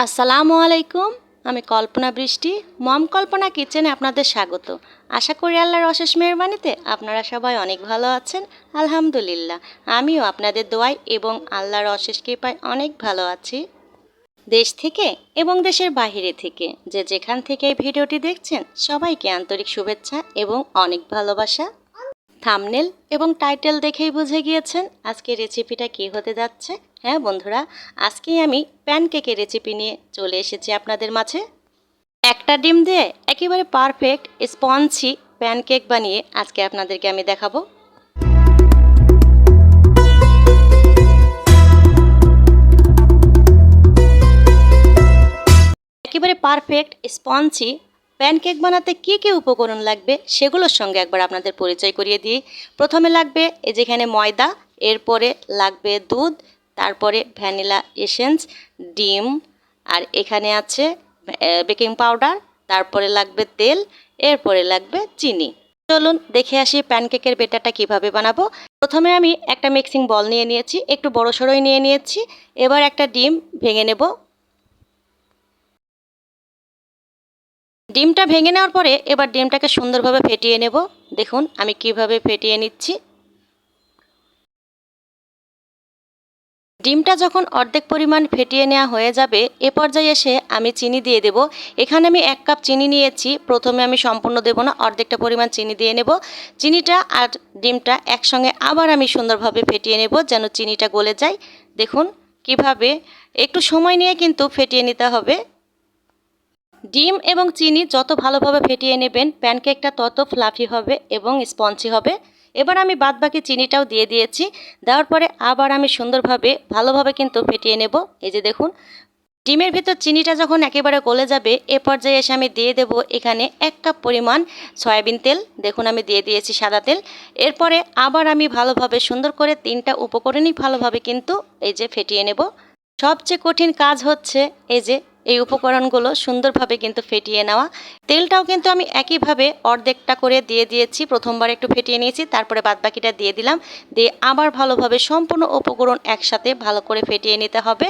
আসসালামু আলাইকুম। আমি কল্পনা বৃষ্টি, মম কল্পনা কিচেনে আপনাদের স্বাগত। আশা করি আল্লাহর অশেষ মেহেরবানিতে আপনারা সবাই অনেক ভালো আছেন। আলহামদুলিল্লাহ, আমিও আপনাদের দোয়ায় এবং আল্লাহর অশেষ কৃপায় অনেক ভালো আছি। দেশ থেকে এবং দেশের বাইরে থেকে যে যেখান থেকে এই ভিডিওটি দেখছেন সবাইকে আন্তরিক শুভেচ্ছা এবং অনেক ভালোবাসা। থাম্বনেল এবং টাইটেল দেখেই বুঝে গিয়েছেন আজকে রেসিপিটা কী হতে যাচ্ছে। হ্যাঁ বন্ধুরা, আজকেই আমি প্যানকেকের রেসিপি নিয়ে চলে এসেছি আপনাদের মাঝে। একটা ডিম দিয়ে একেবারে পারফেক্ট স্পঞ্জি প্যানকেক বানিয়ে আজকে আপনাদেরকে আমি দেখাবো। একেবারে পারফেক্ট স্পঞ্জি প্যানকেক বানাতে কী কী উপকরণ লাগবে সেগুলোর সঙ্গে একবার আপনাদের পরিচয় করিয়ে দিই। প্রথমে লাগবে এই যেখানে ময়দা, এরপরে লাগবে দুধ, তারপরে ভ্যানিলা এসেন্স, ডিম, আর এখানে আছে বেকিং পাউডার, তারপরে লাগবে তেল, এরপরে লাগবে চিনি। চলুন দেখে আসি প্যানকেকের বেটারটা কিভাবে বানাবো। প্রথমে আমি একটা মিক্সিং বল নিয়ে নিয়েছি, একটু বড় সড়োই নিয়ে নিয়েছি। এবার একটা ডিম ভেঙে নেব। ডিমটা ভেঙে নেওয়ার পরে এবার ডিমটাকে সুন্দরভাবে ফেটিয়ে নেব। দেখুন আমি কিভাবে ফেটিয়ে নিচ্ছি। ডিমটা যখন অর্ধেক পরিমাণ ফেটিয়ে নেওয়া হয়ে যাবে এ পর্যায়ে এসে আমি চিনি দিয়ে দেব। এখানে আমি 1 কাপ চিনি নিয়েছি। প্রথমে আমি সম্পূর্ণ দেব না, অর্ধেকটা পরিমাণ চিনি দিয়ে নেব। চিনিটা আর ডিমটা একসঙ্গে আবার আমি সুন্দরভাবে ফেটিয়ে নেব যেন চিনিটা গলে যায়। দেখুন কিভাবে একটু সময় নিয়ে কিন্তু ফেটিয়ে নিতে হবে। ডিম এবং চিনি যত ভালোভাবে ফেটিয়ে নেবেন প্যানকেকটা তত ফ্লাফি হবে এবং স্পঞ্জি হবে। এবার আমি বাদবাকি চিনিটাও দিয়ে দিয়েছি। দেওয়ার পরে আবার আমি সুন্দরভাবে ভালোভাবে কিন্তু ফেটিয়ে নেব। এই যে দেখুন ডিমের ভিতর চিনিটা যখন একেবারে গলে যাবে এ পর্যায়ে এসে আমি দিয়ে দেব এখানে 1 কাপ পরিমাণ সয়াবিন তেল। দেখুন আমি দিয়ে দিয়েছি সাদা তেল। এরপরে আবার আমি ভালোভাবে সুন্দর করে 3টা উপকরণই ভালোভাবে কিন্তু এই যে ফেটিয়ে নেব। সবচেয়ে কঠিন কাজ হচ্ছে এই যে এই উপকরণগুলো সুন্দরভাবে কিন্তু ফেটিয়ে নেওয়া। তেলটাও কিন্তু আমি একইভাবে অর্ধেকটা করে দিয়ে দিয়েছি। প্রথমবার একটু ফেটিয়ে নিয়েছি, তারপরে বাদবাকিটা দিয়ে দিলাম। দিয়ে আবার ভালোভাবে সম্পূর্ণ উপকরণ একসাথে ভালো করে ফেটিয়ে নিতে হবে।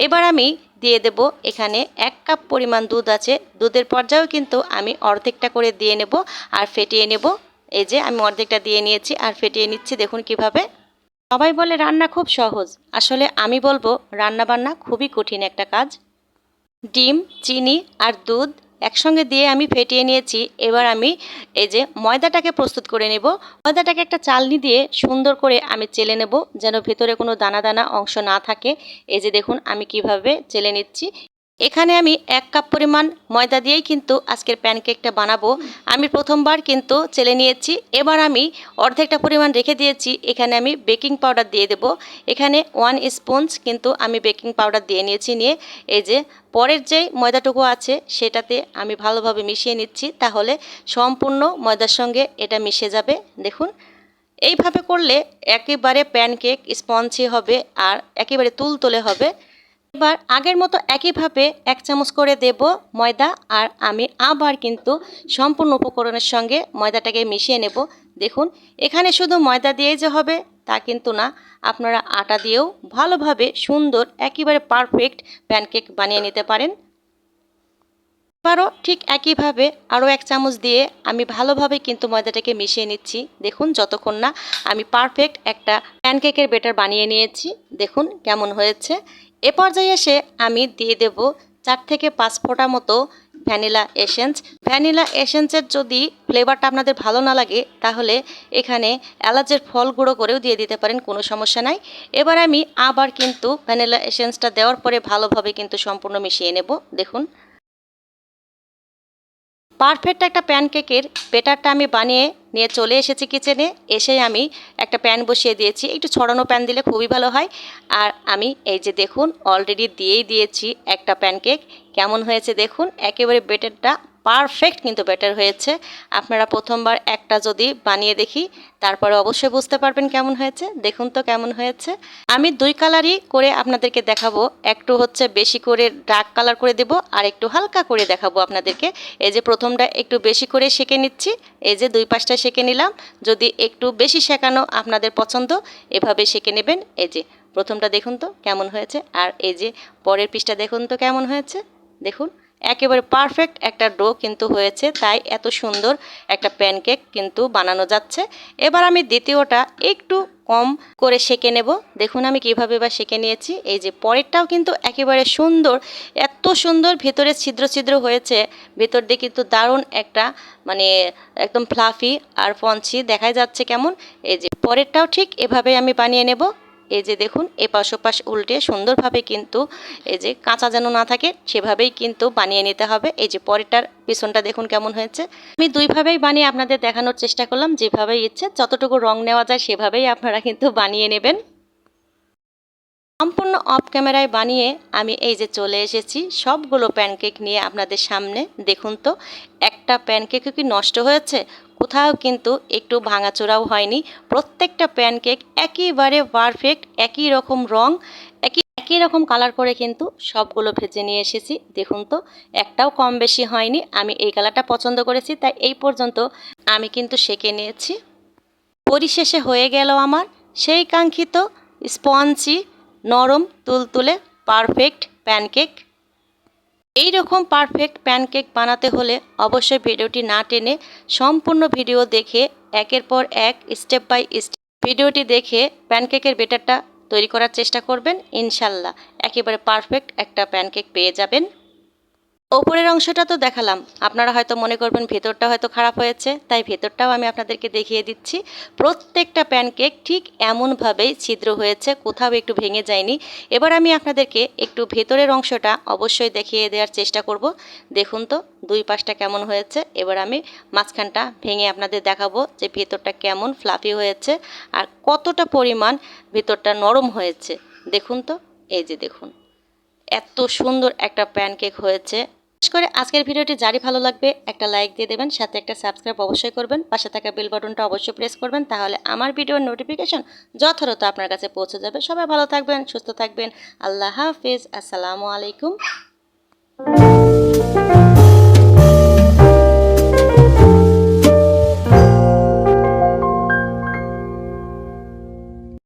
এবার আমি দিয়ে দেব এখানে 1 কাপ পরিমাণ দুধ আছে। দুধের পর্যায়েও কিন্তু আমি অর্ধেকটা করে দিয়ে নেব আর ফেটিয়ে নেব। এই যে আমি অর্ধেকটা দিয়ে নিয়েছি আর ফেটিয়ে নিচ্ছি। দেখুন কিভাবে। সবাই বলে রান্না খুব সহজ, আসলে আমি বলবো রান্না বান্না খুবই কঠিন একটা কাজ। ডিম, চিনি আর দুধ একসঙ্গে দিয়ে আমি ফেটিয়ে নিয়েছি। এবার আমি এই যে ময়দাটাকে প্রস্তুত করে নেব। ময়দাটাকে একটা চালনি দিয়ে সুন্দর করে আমি চেলে নেব যেন ভেতরে কোনো দানা দানা অংশ না থাকে। এই যে দেখুন আমি কিভাবে চেলে নিচ্ছি। এখানে আমি 1 কাপ পরিমাণ ময়দা দিয়েই কিন্তু আজকের প্যানকেকটা বানাবো। আমি প্রথমবার কিন্তু চেলে নিয়েছি। এবার আমি অর্ধেকটা পরিমাণ রেখে দিয়েছি। এখানে আমি বেকিং পাউডার দিয়ে দেব। এখানে 1 স্পুন কিন্তু আমি বেকিং পাউডার দিয়ে নিয়েছি। নিয়ে এই যে পরের যে ময়দাটুকু আছে সেটাতে আমি ভালোভাবে মিশিয়ে নিচ্ছি, তাহলে সম্পূর্ণ ময়দার সঙ্গে এটা মিশে যাবে। দেখুন এইভাবে করলে একেবারে প্যানকেক স্পঞ্জি হবে আর একেবারে তুলতুলে হবে। এবার আগের মতো একইভাবে 1 চামচ করে দেব ময়দা, আর আমি আবার কিন্তু সম্পূর্ণ উপকরণের সঙ্গে ময়দাটাকে মিশিয়ে নেব। দেখুন এখানে শুধু ময়দা দিয়েই যে হবে তা কিন্তু না, আপনারা আটা দিয়েও ভালোভাবে সুন্দর একেবারে পারফেক্ট প্যানকেক বানিয়ে নিতে পারেন। এবারও ঠিক একইভাবে আরও 1 চামচ দিয়ে আমি ভালোভাবে কিন্তু ময়দাটাকে মিশিয়ে নিচ্ছি। দেখুন যতক্ষণ না আমি পারফেক্ট একটা প্যানকেকের ব্যাটার বানিয়ে নিয়েছি। দেখুন কেমন হয়েছে। এ পর্যায়ে এসে আমি দিয়ে দেব 4 থেকে 5 ফোঁটা মতো ভ্যানিলা এসেন্স। ভ্যানিলা এসেন্সের যদি ফ্লেভারটা আপনাদের ভালো না লাগে তাহলে এখানে এলাচের ফল গুঁড়ো করেও দিয়ে দিতে পারেন, কোনো সমস্যা নাই। এবার আমি আবার কিন্তু ভ্যানিলা এসেন্সটা দেওয়ার পরে ভালোভাবে কিন্তু সম্পূর্ণ মিশিয়ে নেব। দেখুন পারফেক্ট একটা প্যানকেকের ব্যাটারটা আমি বানিয়ে নিয়ে চলে এসেছি কিচেনে। এসে আমি একটা প্যান বসিয়ে দিয়েছি। একটু ছড়ানো প্যান দিলে খুবই ভালো হয়। আর আমি এই যে দেখুন অলরেডি দিয়েই দিয়েছি একটা প্যানকেক। কেমন হয়েছে দেখুন, একেবারে ব্যাটারটা পারফেক্ট কিন্তু ব্যাটার হয়েছে। আপনারা প্রথমবার একটা যদি বানিয়ে দেখি তারপরে অবশ্যই বুঝতে পারবেন কেমন হয়েছে। দেখুন তো কেমন হয়েছে। আমি 2 কালারই করে আপনাদেরকে দেখাবো। একটু হচ্ছে বেশি করে ডার্ক কালার করে দেব আর একটু হালকা করে দেখাবো আপনাদেরকে। এই যে প্রথমটা একটু বেশি করে সেঁকে নিচ্ছি। এই যে 2 পাশটা সেঁকে নিলাম। যদি একটু বেশি সেঁকানো আপনাদের পছন্দ এভাবে সেঁকে নেবেন। এই যে প্রথমটা দেখুন তো কেমন হয়েছে, আর এই যে পরের পিসটা দেখুন তো কেমন হয়েছে। দেখুন একেবারে পারফেক্ট একটা ডো কিন্তু হয়েছে, তাই এত সুন্দর একটা প্যানকেক কিন্তু বানানো যাচ্ছে। এবার আমি দ্বিতীয়টা একটু কম করে সেঁকে নেব। দেখুন আমি কিভাবে বা সেঁকে নিয়েছি। এই যে পরেরটাও কিন্তু একেবারে সুন্দর, এত সুন্দর ভেতরে ছিদ্র ছিদ্র হয়েছে, ভেতর দিয়ে কিন্তু দারুণ একটা মানে একদম ফ্লাফি আর ফঞ্চি দেখা যাচ্ছে কেমন। এই যে পরেরটাও ঠিক এভাবে আমি বানিয়ে নেব। এই যে দেখুন এপাশ ওপাশ উল্টে সুন্দরভাবে কিন্তু এই যে কাঁচা যেন না থাকে সেভাবেই কিন্তু বানিয়ে নিতে হবে। এই যে পরেরটার পিছনটা দেখুন কেমন হয়েছে। আমি দুইভাবেই বানিয়ে আপনাদের দেখানোর চেষ্টা করলাম, যেভাবেই ইচ্ছে যতটুকু রং নেওয়া যায় সেভাবেই আপনারা কিন্তু বানিয়ে নেবেন। সম্পূর্ণ অফ ক্যামেরায় বানিয়ে আমি এই যে চলে এসেছি সবগুলো প্যানকেক নিয়ে আপনাদের সামনে। দেখুন তো একটা প্যানকেকও কি নষ্ট হয়েছে? কোথাও কিন্তু একটু ভাঙাচোরাও হয়নি। প্রত্যেকটা প্যানকেক একেবারে পারফেক্ট, একই রকম রং, একই রকম কালার করে কিন্তু সবগুলো ভেজে নিয়ে এসেছি। দেখুন তো একটাও কম বেশি হয়নি। আমি এই কালারটা পছন্দ করেছি তাই এই পর্যন্ত আমি কিন্তু সেঁকে নিয়েছি। পরিশেষে হয়ে গেল আমার সেই কাঙ্ক্ষিত স্পঞ্জি নরম তুলতুলে পারফেক্ট প্যানকেক। এই রকম পারফেক্ট প্যানকেক বানাতে হলে অবশ্যই ভিডিওটি না টেনে সম্পূর্ণ ভিডিও দেখে একের পর এক স্টেপ বাই স্টেপ ভিডিওটি দেখে প্যানকেকের ব্যাটারটা তৈরি করার চেষ্টা করবেন। ইনশাল্লাহ একেবারে পারফেক্ট একটা প্যানকেক পেয়ে যাবেন। ওপরের অংশটা তো দেখালাম, আপনারা হয়তো মনে করবেন ভেতরটা হয়তো খারাপ হয়েছে, তাই ভেতরটাও আমি আপনাদেরকে দেখিয়ে দিচ্ছি। প্রত্যেকটা প্যানকেক ঠিক এমনভাবেই ছিদ্র হয়েছে, কোথাও একটু ভেঙে যায়নি। এবার আমি আপনাদেরকে একটু ভেতরের অংশটা অবশ্যই দেখিয়ে দেওয়ার চেষ্টা করব। দেখুন তো দুই পাশটা কেমন হয়েছে। এবার আমি মাঝখানটা ভেঙে আপনাদের দেখাবো যে ভেতরটা কেমন ফ্লাফি হয়েছে আর কতটা পরিমাণ ভেতরটা নরম হয়েছে। দেখুন তো এই যে দেখুন এত সুন্দর একটা প্যানকেক হয়েছে। বিশেষ করে আজকের ভিডিওটি যারই ভালো লাগবে একটা লাইক দিয়ে দেবেন, সাথে একটা সাবস্ক্রাইব অবশ্যই করবেন, পাশে থাকা বেল বাটনটা অবশ্যই প্রেস করবেন, তাহলে আমার ভিডিওর নোটিফিকেশন যথাযথ আপনার কাছে পৌঁছে যাবে। সবাই ভালো থাকবেন, সুস্থ থাকবেন। আল্লাহ হাফেজ, আসসালামু আলাইকুম।